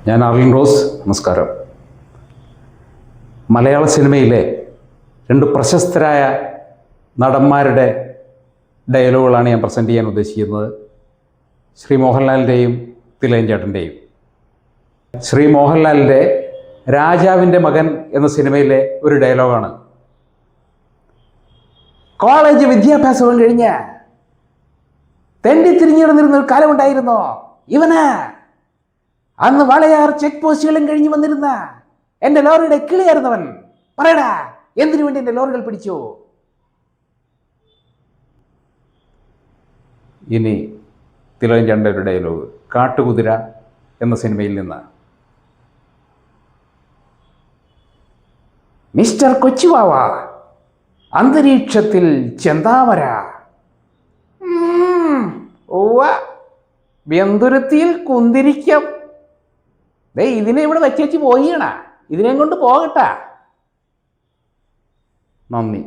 ഞാൻ ആർലിൻ റോസ്. നമസ്കാരം. മലയാള സിനിമയിലെ രണ്ട് പ്രശസ്തരായ നടന്മാരുടെ ഡയലോഗുകളാണ് ഞാൻ പ്രസൻറ്റ് ചെയ്യാൻ ഉദ്ദേശിക്കുന്നത്. ശ്രീ മോഹൻലാലിൻ്റെയും തിലകൻ ചേട്ടൻ്റെയും. ശ്രീ മോഹൻലാലിൻ്റെ രാജാവിൻ്റെ മകൻ എന്ന സിനിമയിലെ ഒരു ഡയലോഗാണ്. കോളേജ് വിദ്യാഭ്യാസവും കഴിഞ്ഞ് തെണ്ടി തിരിഞ്ഞിരുന്നിരുന്ന ഒരു കാലമുണ്ടായിരുന്നോ ഇവന്. അന്ന് വളയാർ ചെക്ക് പോസ്റ്റുകളും കഴിഞ്ഞ് വന്നിരുന്ന എൻ്റെ ലോറിയുടെ കിളിയായിരുന്നവൻ. പറയടാ, എന്തിനു വേണ്ടി എൻ്റെ ലോറികൾ പിടിച്ചു? ഇനി തിലകൻ ചേട്ടൻ്റെ ഒരു ഡയലോഗ് കാട്ടുകുതിര എന്ന സിനിമയിൽ നിന്ന്. മിസ്റ്റർ കൊച്ചുവാവ, അന്തരീക്ഷത്തിൽ ചെന്താമര. വെന്തുരുത്തിയിൽ കുന്തിരിക്കം. ഇതിനെ ഇവിടെ വെച്ചേച്ച് പോയിണ, ഇതിനെയും കൊണ്ട് പോകട്ടാ. നന്ദി.